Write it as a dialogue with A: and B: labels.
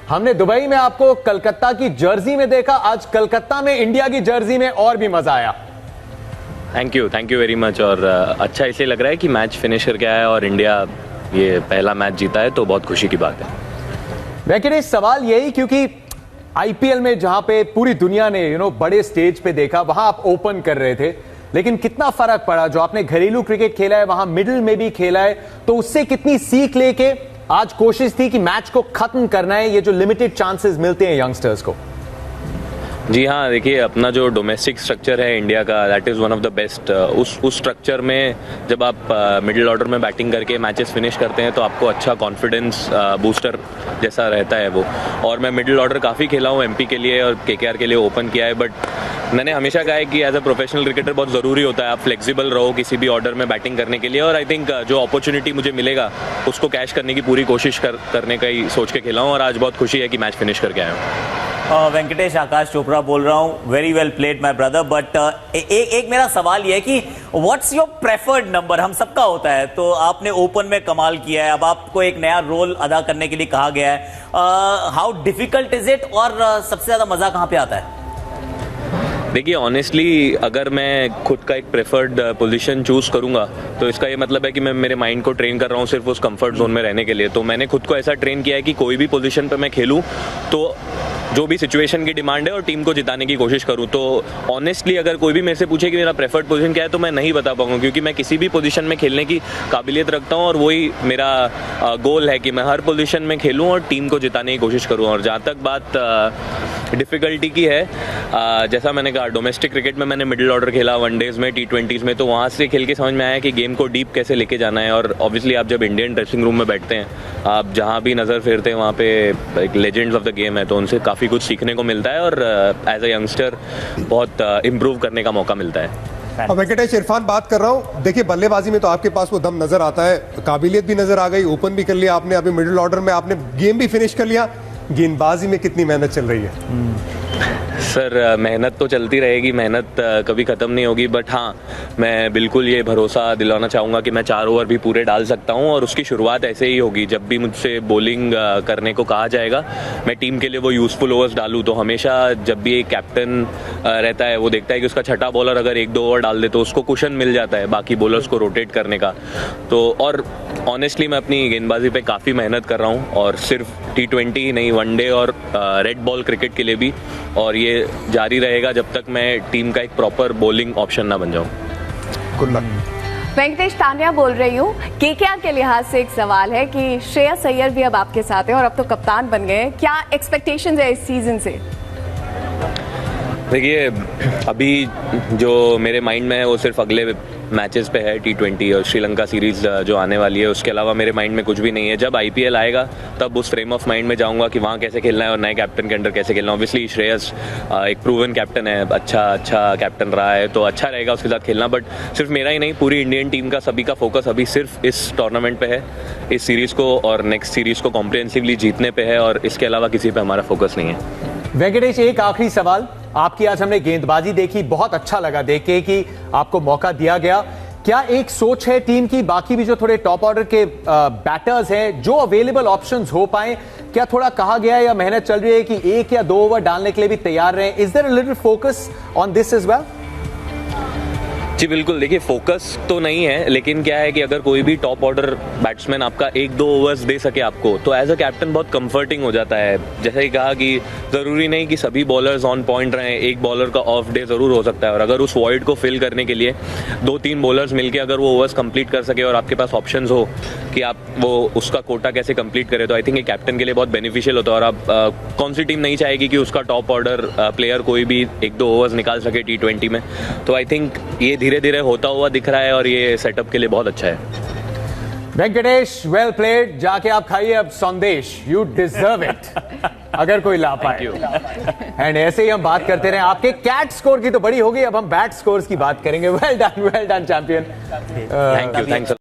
A: हमने दुबई में आपको कलकत्ता की जर्सी में देखा, आज कलकत्ता में इंडिया की जर्सी में और भी मजा आया।
B: Thank you very much. और अच्छा इसलिए लग रहा है कि मैच फिनिश करके आया और इंडिया ये पहला मैच जीता है, तो बहुत खुशी की बात है।
A: वेंकटेश, सवाल यही, क्योंकि आईपीएल में जहां पे पूरी दुनिया ने बड़े स्टेज पे देखा, वहां आप ओपन कर रहे थे, लेकिन कितना फर्क पड़ा जो आपने घरेलू क्रिकेट खेला है, वहां मिडिल में भी खेला है, तो उससे कितनी सीख लेके आज कोशिश थी कि मैच को खत्म करना है, ये जो लिमिटेड चांसेस मिलते हैं यंगस्टर्स को?
B: जी हाँ, देखिए अपना जो डोमेस्टिक स्ट्रक्चर है इंडिया का, that is one of the best. उस स्ट्रक्चर में जब आप मिडिल ऑर्डर में बैटिंग करके मैचेस फिनिश करते हैं तो आपको अच्छा कॉन्फिडेंस बूस्टर जैसा रहता है वो। और मैं मिडिल ऑर्डर काफ़ी खेला हूँ एमपी के लिए और केकेआर के लिए ओपन किया है, बट मैंने हमेशा कहा है कि एज अ प्रोफेशनल क्रिकेटर बहुत ज़रूरी होता है आप फ्लेक्सिबल रहो किसी भी ऑर्डर में बैटिंग करने के लिए। और आई थिंक जो अपॉर्चुनिटी मुझे मिलेगा उसको कैश करने की पूरी कोशिश करने का ही सोच के खेला हूँ, और आज बहुत खुशी है कि मैच फिनिश करके आया हूँ।
C: वेंकटेश, आकाश चोपड़ा बोल रहा हूँ। Very well played my brother, but एक मेरा सवाल ये है कि व्हाट्स योर प्रेफर्ड नंबर? हम सबका होता है, तो आपने ओपन में कमाल किया है, अब आपको एक नया रोल अदा करने के लिए कहा गया है। हाउ डिफिकल्ट इज इट, और सबसे ज्यादा मजा कहाँ पे आता है?
B: देखिए ऑनेस्टली अगर मैं खुद का एक प्रेफर्ड पोजीशन चूज करूंगा तो इसका ये मतलब है कि मैं मेरे माइंड को ट्रेन कर रहा हूँ सिर्फ उस कंफर्ट जोन में रहने के लिए। तो मैंने खुद को ऐसा ट्रेन किया है कि कोई भी पोजीशन पे मैं खेलूं तो जो भी सिचुएशन की डिमांड है और टीम को जिताने की कोशिश करूं। तो ऑनेस्टली अगर कोई भी मेरे से पूछे कि मेरा प्रेफर्ड पोजीशन क्या है तो मैं नहीं बता पाऊंगा, क्योंकि मैं किसी भी पोजीशन में खेलने की काबिलियत रखता हूं और वही मेरा गोल है कि मैं हर पोजीशन में खेलूं और टीम को जिताने की कोशिश करूं। और जहाँ तक बात डिफ़िकल्टी की है, जैसा मैंने कहा डोमेस्टिक क्रिकेट में मैंने मिडिल ऑर्डर खेला, वनडेज़ में, T20s में, तो वहाँ से खेल के समझ में आया कि गेम को डीप कैसे लेके जाना है। और ऑब्वियसली आप जब इंडियन ड्रेसिंग रूम में बैठते हैं, आप जहाँ भी नज़र फेरते हैं वहाँ पे एक लेजेंड्स ऑफ द गेम है, तो उनसे काफ़ी कुछ सीखने को मिलता है और एज अ यंगस्टर बहुत इम्प्रूव करने का मौका मिलता है।
D: वेंकटेश, इरफान बात कर रहा हूँ। देखिए बल्लेबाजी में तो आपके पास वो दम नजर आता है, काबिलियत भी नजर आ गई, ओपन भी कर लिया आपने, अभी मिडिल ऑर्डर में आपने गेम भी फिनिश कर लिया। गेंदबाजी में कितनी मेहनत चल रही है?
B: सर मेहनत तो चलती रहेगी, मेहनत कभी ख़त्म नहीं होगी, बट हाँ मैं बिल्कुल ये भरोसा दिलाना चाहूँगा कि मैं 4 ओवर भी पूरे डाल सकता हूँ। और उसकी शुरुआत ऐसे ही होगी, जब भी मुझसे बॉलिंग करने को कहा जाएगा मैं टीम के लिए वो यूज़फुल ओवर्स डालूँ। तो हमेशा जब भी एक कैप्टन रहता है वो देखता है कि उसका छठा बॉलर अगर 1-2 ओवर डाल दे तो उसको कुशन मिल जाता है बाकी बॉलर्स को रोटेट करने का। तो और ऑनेस्टली मैं अपनी गेंदबाजी पे काफ़ी मेहनत कर रहा हूँ, और सिर्फ T20 ही नहीं, वनडे और रेड बॉल क्रिकेट के लिए भी, और ये जारी रहेगा जब तक मैं टीम का एक प्रॉपर बॉलिंग ऑप्शन ना बन जाऊं।
D: Good luck.
E: वेंकटेश, तान्या बोल रही हूँ। केकेआर के लिहाज से एक सवाल है कि श्रेयस अय्यर भी अब आपके साथ है और अब तो कप्तान बन गए, क्या एक्सपेक्टेशंस है इस सीजन से?
B: देखिए अभी जो मेरे माइंड में है वो सिर्फ अगले मैचेस पे है, T20 और श्रीलंका सीरीज जो आने वाली है, उसके अलावा मेरे माइंड में कुछ भी नहीं है। जब आईपीएल आएगा तब उस फ्रेम ऑफ माइंड में जाऊंगा कि वहाँ कैसे खेलना है और नए कैप्टन के अंडर कैसे खेलना है। ऑब्वियसली श्रेयस एक प्रूवन कैप्टन है, अच्छा कैप्टन रहा है, तो अच्छा रहेगा उसके साथ खेलना। बट सिर्फ मेरा ही नहीं, पूरी इंडियन टीम का, सभी का फोकस अभी सिर्फ इस टूर्नामेंट पे है, इस सीरीज को और नेक्स्ट सीरीज को कॉम्प्रिहेंसिवली जीतने पे है, और इसके अलावा किसी पे हमारा फोकस नहीं है।
A: वेंकटेश, एक आखिरी सवाल आपकी। आज हमने गेंदबाजी देखी, बहुत अच्छा लगा देख के कि आपको मौका दिया गया। क्या एक सोच है टीम की, बाकी भी जो थोड़े टॉप ऑर्डर के बैटर्स हैं, जो अवेलेबल ऑप्शंस हो पाए, क्या थोड़ा कहा गया है या मेहनत चल रही है कि 1 या 2 ओवर डालने के लिए भी तैयार रहे? Is there a little focus on this as well?
B: जी बिल्कुल, देखिए फोकस तो नहीं है, लेकिन क्या है कि अगर कोई भी टॉप ऑर्डर बैट्समैन आपका 1-2 ओवर्स दे सके आपको, तो एज अ कैप्टन बहुत कंफर्टिंग हो जाता है। जैसे ही कहा कि ज़रूरी नहीं कि सभी बॉलर्स ऑन पॉइंट रहें, एक बॉलर का ऑफ डे ज़रूर हो सकता है, और अगर उस वॉइड को फिल करने के लिए 2-3 बॉलर्स मिलकर अगर वो ओवर्स कंप्लीट कर सके और आपके पास ऑप्शंस हो कि आप वो उसका कोटा कैसे कंप्लीट करें, तो आई थिंक ये कैप्टन के लिए बहुत बेनिफिशियल होता है। और आप कौन सी टीम नहीं चाहेगी कि उसका टॉप ऑर्डर प्लेयर कोई भी 1-2 ओवर्स निकाल सके T20 में? तो आई थिंक ये धीरे धीरे होता हुआ दिख रहा है और ये सेटअप के लिए बहुत अच्छा है।
A: Venkatesh, well played. जाके आप खाइए अब संदेश, यू डिजर्व इट, अगर कोई ला पाए। एंड ऐसे ही हम बात करते रहे। आपके कैट स्कोर की तो बड़ी हो गई, अब हम बैट स्कोर्स की बात करेंगे। Well done champion.
B: Thank you.